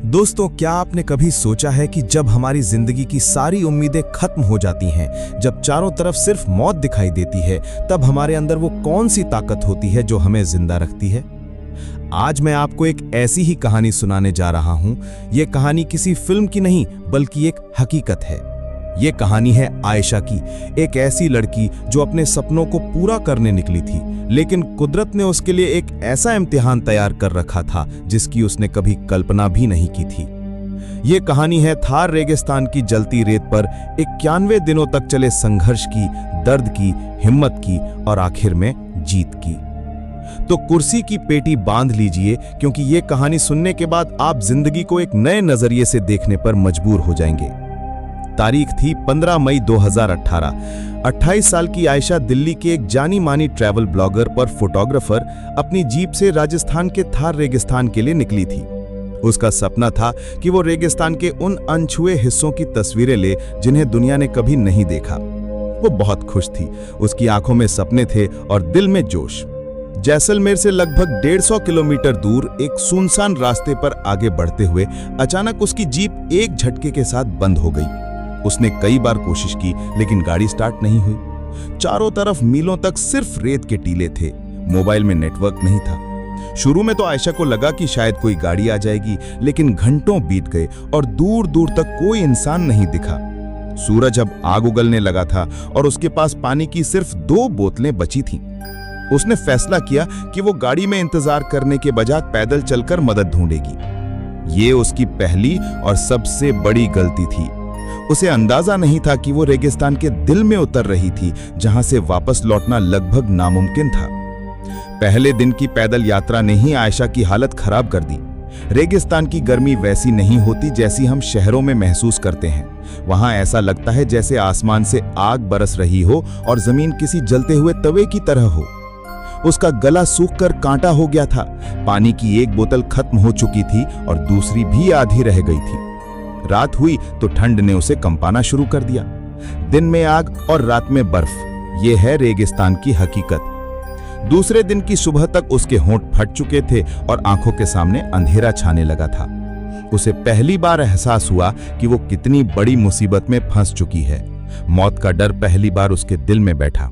दोस्तों, क्या आपने कभी सोचा है कि जब हमारी जिंदगी की सारी उम्मीदें खत्म हो जाती हैं, जब चारों तरफ सिर्फ मौत दिखाई देती है, तब हमारे अंदर वो कौन सी ताकत होती है जो हमें जिंदा रखती है? आज मैं आपको एक ऐसी ही कहानी सुनाने जा रहा हूं। यह कहानी किसी फिल्म की नहीं, बल्कि एक हकीकत है। ये कहानी है आयशा की, एक ऐसी लड़की जो अपने सपनों को पूरा करने निकली थी, लेकिन कुदरत ने उसके लिए एक ऐसा इम्तिहान तैयार कर रखा था जिसकी उसने कभी कल्पना भी नहीं की थी। ये कहानी है थार रेगिस्तान की जलती रेत पर 91 दिनों तक चले संघर्ष की, दर्द की, हिम्मत की और आखिर में जीत की। तो कुर्सी की पेटी बांध लीजिए, क्योंकि ये कहानी सुनने के बाद आप जिंदगी को एक नए नजरिए से देखने पर मजबूर हो जाएंगे। तारीख थी 15 मई 2018। 28 साल की आयशा दिल्ली के एक जानी मानी ट्रैवल ब्लॉगर और फोटोग्राफर अपनी जीप से राजस्थान के थार रेगिस्तान के लिए निकली थी। उसका सपना था कि वो रेगिस्तान के उन अनछुए हिस्सों की तस्वीरें ले जिन्हें दुनिया ने कभी नहीं देखा। वो बहुत खुश थी, उसकी आंखों में सपने थे और दिल में जोश। जैसलमेर से लगभग 150 किलोमीटर दूर एक सुनसान रास्ते पर आगे बढ़ते हुए अचानक उसकी जीप एक झटके के साथ बंद हो गई। उसने कई बार कोशिश की, लेकिन गाड़ी स्टार्ट नहीं हुई। चारों तरफ मीलों तक सिर्फ रेत के टीले थे। मोबाइल में नेटवर्क नहीं था। शुरू में तो आयशा को लगा कि शायद कोई गाड़ी आ जाएगी, लेकिन घंटों बीत गए और दूर दूर तक कोई इंसान नहीं दिखा। सूरज अब आग उगलने लगा था और उसके पास पानी की सिर्फ 2 बोतलें बची थीं। उसने फैसला किया कि वो गाड़ी में इंतजार करने के बजाय पैदल चलकर मदद ढूंढेगी। ये उसकी पहली और सबसे बड़ी गलती थी। उसे अंदाजा नहीं था कि वो रेगिस्तान के दिल में उतर रही थी, जहां से वापस लौटना लगभग नामुमकिन था। पहले दिन की पैदल यात्रा ने ही आयशा की हालत खराब कर दी। रेगिस्तान की गर्मी वैसी नहीं होती जैसी हम शहरों में महसूस करते हैं। वहां ऐसा लगता है जैसे आसमान से आग बरस रही हो और जमीन किसी जलते हुए तवे की तरह हो। उसका गला सूखकर कांटा हो गया था। पानी की एक बोतल खत्म हो चुकी थी और दूसरी भी आधी रह गई थी। रात हुई तो ठंड ने उसे कंपाना शुरू कर दिया। दिन में आग और रात में बर्फ। यह है रेगिस्तान की हकीकत। दूसरे दिन की सुबह तक उसके होंठ फट चुके थे और आंखों के सामने अंधेरा छाने लगा था। उसे पहली बार एहसास हुआ कि वो कितनी बड़ी मुसीबत में फंस चुकी है। मौत का डर पहली बार उसके दिल में बैठा।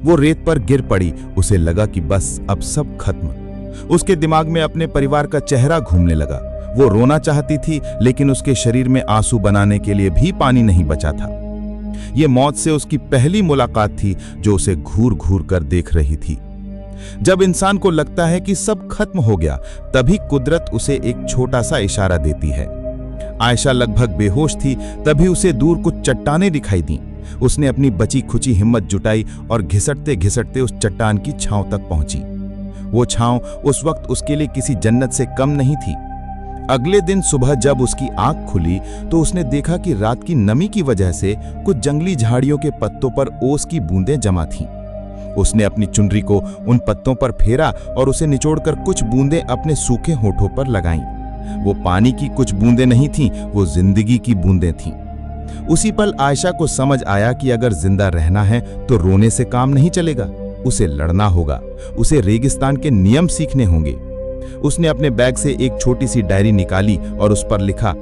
वो रेत पर गिर पड़ी। उसे लगा कि बस अब सब खत्म। उसके दिमाग में अपने परिवार का चेहरा घूमने लगा। वो रोना चाहती थी, लेकिन उसके शरीर में आंसू बनाने के लिए भी पानी नहीं बचा था। ये मौत से उसकी पहली मुलाकात थी, जो उसे घूर घूर कर देख रही थी। जब इंसान को लगता है कि सब खत्म हो गया, तभी कुदरत उसे एक छोटा सा इशारा देती है। आयशा लगभग बेहोश थी, तभी उसे दूर कुछ चट्टानें दिखाई दी। उसने अपनी बची खुची हिम्मत जुटाई और घिसटते घिसटते उस चट्टान की छांव तक पहुंची। वो छांव उस वक्त उसके लिए किसी जन्नत से कम नहीं थी। अगले दिन सुबह जब उसकी आंख खुली तो उसने देखा कि रात की नमी की वजह से कुछ जंगली झाड़ियों के पत्तों पर ओस की बूंदें जमा थीं। उसने अपनी चुनरी को उन पत्तों पर फेरा और उसे निचोड़कर कुछ बूंदें अपने सूखे होठों पर लगाईं। वो पानी की कुछ बूंदें नहीं थीं, वो जिंदगी की बूंदें थीं। उसी पल आयशा को समझ आया कि अगर जिंदा रहना है तो रोने से काम नहीं चलेगा। उसे लड़ना होगा। उसे रेगिस्तान के नियम सीखने होंगे। उसने अपने बैग से एक छोटी सी डायरी निकाली और उस पर लिखा,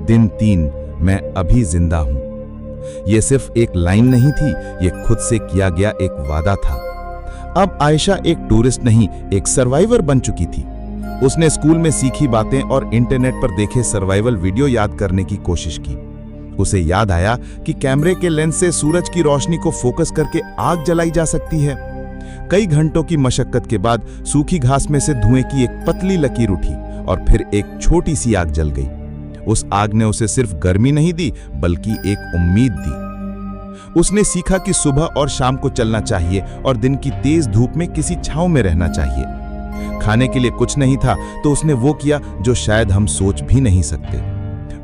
दिन 3, मैं अभी जिंदा हूं। यह सिर्फ एक लाइन नहीं थी, यह खुद से किया गया एक वादा था। अब आयशा एक टूरिस्ट नहीं, एक सर्वाइवर बन चुकी थी। उसने स्कूल में सीखी बातें और इंटरनेट पर देखे सर्वाइवल वीडियो याद करने की कोशिश की। उसे याद आया कि कैमरे के लेंस से सूरज की रोशनी को फोकस करके आग जलाई जा सकती है। कई घंटों की मशक्कत के बाद सूखी घास में से धुएं की एक पतली लकीर उठी और फिर एक छोटी सी आग जल गई। उस आग ने उसे सिर्फ गर्मी नहीं दी, बल्कि एक उम्मीद दी। उसने सीखा कि सुबह और शाम को चलना चाहिए और दिन की तेज धूप में किसी छांव में रहना चाहिए। खाने के लिए कुछ नहीं था, तो उसने वो किया जो शायद हम सोच भी नहीं सकते।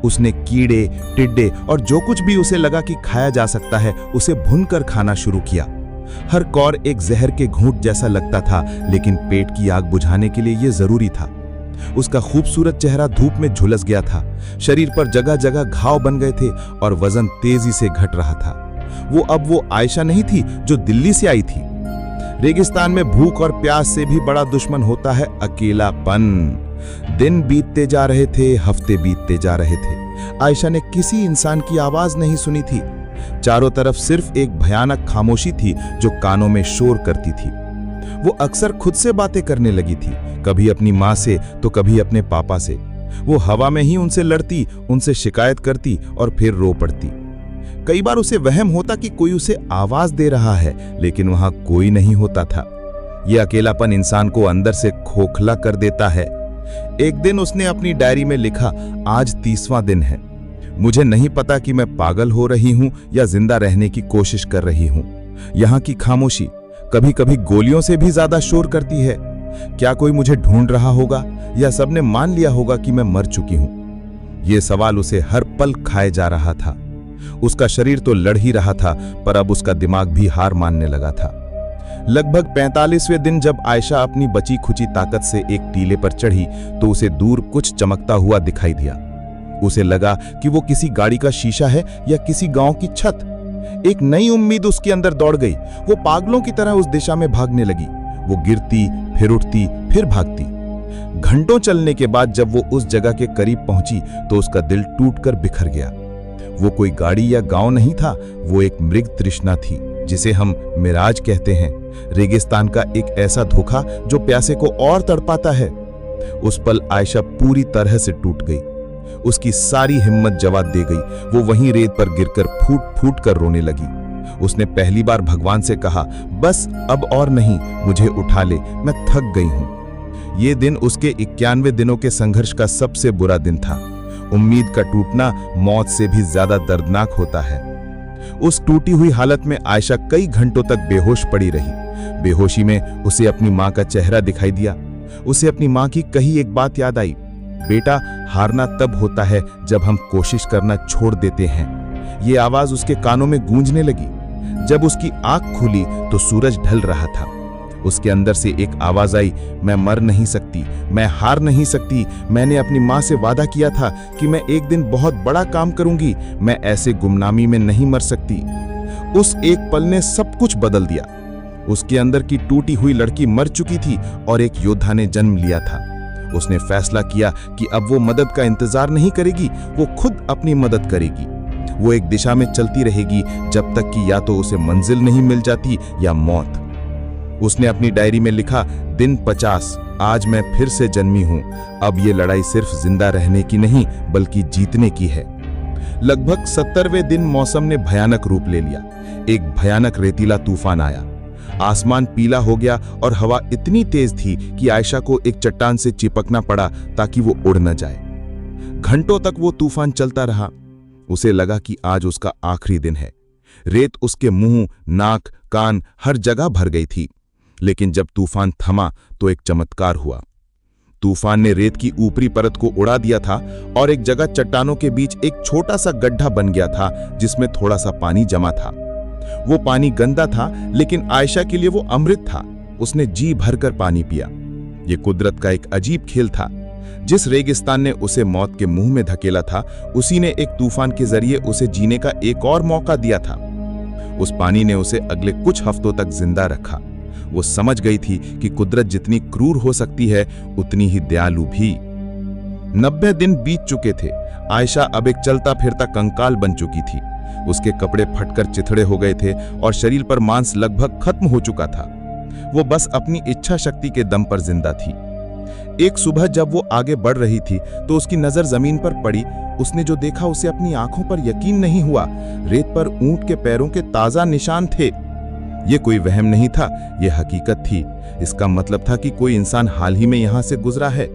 उसने कीड़े, टिड्डे और जो कुछ भी उसे लगा कि खाया जा सकता है, उसे भूनकर खाना शुरू किया। हर कौर एक जहर के घूंट जैसा लगता था, लेकिन पेट की आग बुझाने के लिए यह जरूरी था। उसका खूबसूरत चेहरा धूप में झुलस गया था। शरीर पर जगह जगह घाव बन गए थे और वजन तेजी से घट रहा था। वो आयशा नहीं थी जो दिल्ली से आई थी। रेगिस्तान में भूख और प्यास से भी बड़ा दुश्मन होता है अकेलापन। दिन बीतते जा रहे थे, हफ्ते बीतते जा रहे थे। आयशा ने किसी इंसान की आवाज नहीं सुनी थी। चारों तरफ सिर्फ एक भयानक खामोशी थी जो कानों में शोर करती थी। वो अक्सर खुद से बातें करने लगी थी, कभी अपनी माँ से तो कभी अपने पापा से। वो हवा में ही उनसे लड़ती, उनसे शिकायत करती और फिर रो पड़ती। कई बार उसे वहम होता कि कोई उसे आवाज दे रहा है, लेकिन वहां कोई नहीं होता था। यह अकेलापन इंसान को अंदर से खोखला कर देता है। एक दिन उसने अपनी डायरी में लिखा, आज 30वां दिन है। मुझे नहीं पता कि मैं पागल हो रही हूं या जिंदा रहने की कोशिश कर रही हूं। यहां की खामोशी कभी कभी गोलियों से भी ज्यादा शोर करती है। क्या कोई मुझे ढूंढ रहा होगा या सबने मान लिया होगा कि मैं मर चुकी हूं? यह सवाल उसे हर पल खाए जा रहा था। उसका शरीर तो लड़ ही रहा था, पर अब उसका दिमाग भी हार मानने लगा था। लगभग 45वें दिन जब आयशा अपनी बची खुची ताकत से एक टीले पर चढ़ी तो उसे दूर कुछ चमकता हुआ दिखाई दिया। उसे लगा कि वो किसी गाड़ी का शीशा है या किसी गांव की छत। एक नई उम्मीद उसके अंदर दौड़ गई। वो पागलों की तरह उस दिशा में भागने लगी। वो गिरती, फिर उठती, फिर भागती। घंटों चलने के बाद जब वो उस जगह के करीब पहुंची तो उसका दिल टूटकर बिखर गया। वो कोई गाड़ी या गांव नहीं था, वो एक मृग तृष्णा थी, जिसे हम मिराज कहते हैं। रेगिस्तान का एक ऐसा धोखा जो प्यासे को और तड़पाता है। उस पल आयशा पूरी तरह से टूट गई। उसकी सारी हिम्मत जवाब दे गई। वो वहीं रेत पर गिरकर फूट फूट कर रोने लगी। उसने पहली बार भगवान से कहा, बस अब और नहीं, मुझे उठा ले, मैं थक गई हूं। ये दिन उसके 91 दिनों के संघर्ष का सबसे बुरा दिन था। उम्मीद का टूटना मौत से भी ज्यादा दर्दनाक होता है। उस टूटी हुई हालत में आयशा कई घंटों तक बेहोश पड़ी रही। बेहोशी में उसे अपनी मां का चेहरा दिखाई दिया। उसे अपनी मां की कही एक बात याद आई, बेटा, हारना तब होता है जब हम कोशिश करना छोड़ देते हैं। ये आवाज उसके कानों में गूंजने लगी। जब उसकी आंख खुली तो सूरज ढल रहा था। उसके अंदर से एक आवाज आई, मैं मर नहीं सकती, मैं हार नहीं सकती। मैंने अपनी मां से वादा किया था कि मैं एक दिन बहुत बड़ा काम करूंगी। मैं ऐसे गुमनामी में नहीं मर सकती। उस एक पल ने सब कुछ बदल दिया। उसके अंदर की टूटी हुई लड़की मर चुकी थी और एक योद्धा ने जन्म लिया था। उसने फैसला किया कि अब वो मदद का इंतजार नहीं करेगी, वो खुद अपनी मदद करेगी। वो एक दिशा में चलती रहेगी जब तक कि या तो उसे मंजिल नहीं मिल जाती या मौत। उसने अपनी डायरी में लिखा, दिन 50, आज मैं फिर से जन्मी हूं। अब ये लड़ाई सिर्फ जिंदा रहने की नहीं बल्कि जीतने की है। लगभग 70वें दिन मौसम ने भयानक रूप ले लिया। एक भयानक रेतीला तूफान आया। आसमान पीला हो गया और हवा इतनी तेज थी कि आयशा को एक चट्टान से चिपकना पड़ा ताकि वो उड़ न जाए। घंटों तक वो तूफान चलता रहा। उसे लगा कि आज उसका आखिरी दिन है। रेत उसके मुंह, नाक, कान हर जगह भर गई थी। लेकिन जब तूफान थमा तो एक चमत्कार हुआ। तूफान ने रेत की ऊपरी परत को उड़ा दिया था और एक जगह चट्टानों के बीच एक छोटा सा गड्ढा बन गया था जिसमें थोड़ा सा पानी जमा था। वो पानी गंदा था, लेकिन आयशा के लिए वो अमृत था। उसने जी भरकर पानी पिया। ये कुदरत का एक अजीब खेल था। जिस रेगिस्तान ने उसे मौत के मुंह में धकेला था, उसी ने एक तूफान के जरिए उसे जीने का एक और मौका दिया था। उस पानी ने उसे अगले कुछ हफ्तों तक जिंदा रखा। वो समझ गई थी कि कुदरत जितनी क्रूर हो सकती है, उतनी ही दयालु भी। 90 दिन बीत चुके थे। आयशा अब एक चलता फिरता कंकाल बन चुकी थी। उसके कपड़े फटकर चिथड़े हो गए थे और शरीर पर मांस लगभग खत्म हो चुका था। वो बस अपनी इच्छा शक्ति के दम पर जिंदा थी। एक सुबह जब वो आगे बढ़ रही थी तो उसकी नजर जमीन पर पड़ी। उसने जो देखा उसे अपनी आंखों पर यकीन नहीं हुआ। रेत पर ऊंट के पैरों के ताजा निशान थे। ये कोई वहम नहीं था, ये हकीकत थी। इसका मतलब था कि कोई इंसान हाल ही में यहां से गुजरा है।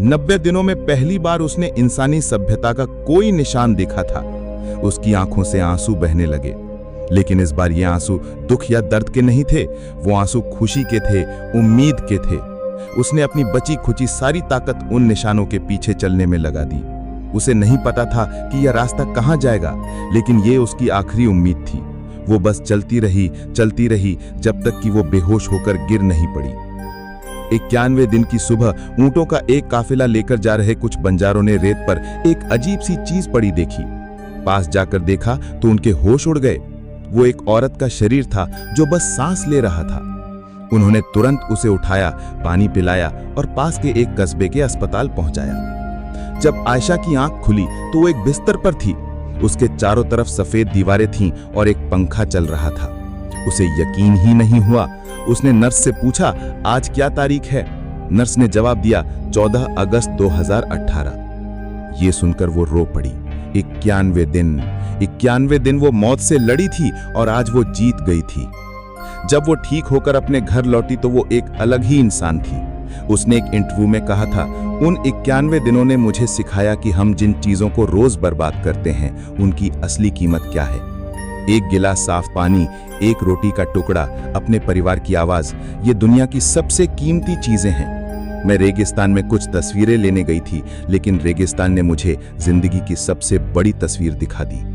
90 दिनों में पहली बार उसने इंसानी सभ्यता का कोई निशान देखा था। उसकी आंखों से आंसू बहने लगे, लेकिन इस बार ये आंसू दुख या दर्द के नहीं थे। वो आंसू खुशी के थे, उम्मीद के थे। उसने अपनी बची खुची सारी ताकत उन निशानों के पीछे चलने में लगा दी। उसे नहीं पता था कि यह रास्ता कहां जाएगा, लेकिन ये उसकी आखिरी उम्मीद थी। वो बस चलती रही जब तक कि वो बेहोश होकर गिर नहीं पड़ी। 91वें दिन की सुबह ऊंटों का एक काफिला लेकर जा रहे कुछ बंजारों ने रेत पर एक अजीब सी चीज पड़ी देखी। पास जाकर देखा तो उनके होश उड़ गए। वो एक औरत का शरीर था जो बस सांस ले रहा था। उन्होंने तुरंत उसे उठाया, पानी पिलाया और पास के एक कस्बे के अस्पताल पहुंचाया। जब आयशा की आंख खुली तो वो एक बिस्तर पर थी। उसके चारों तरफ सफेद दीवारें थीं और एक पंखा चल रहा था। उसे यकीन ही नहीं हुआ। उसने नर्स से पूछा, आज क्या तारीख है? नर्स ने जवाब दिया, 14 अगस्त 2018। ये सुनकर वो रो पड़ी। 91 दिन वो मौत से लड़ी थी और आज वो जीत गई थी। जब वो ठीक होकर अपने घर लौटी तो वो एक अलग ही इंसान थी। उसने एक इंटरव्यू में कहा था, उन 91 दिनों ने मुझे सिखाया कि हम जिन चीजों को रोज बर्बाद करते हैं उनकी असली कीमत क्या है। एक गिलास साफ पानी, एक रोटी का टुकड़ा, अपने परिवार की आवाज, ये दुनिया की सबसे कीमती चीजें हैं। मैं रेगिस्तान में कुछ तस्वीरें लेने गई थी, लेकिन रेगिस्तान ने मुझे जिंदगी की सबसे बड़ी तस्वीर दिखा दी।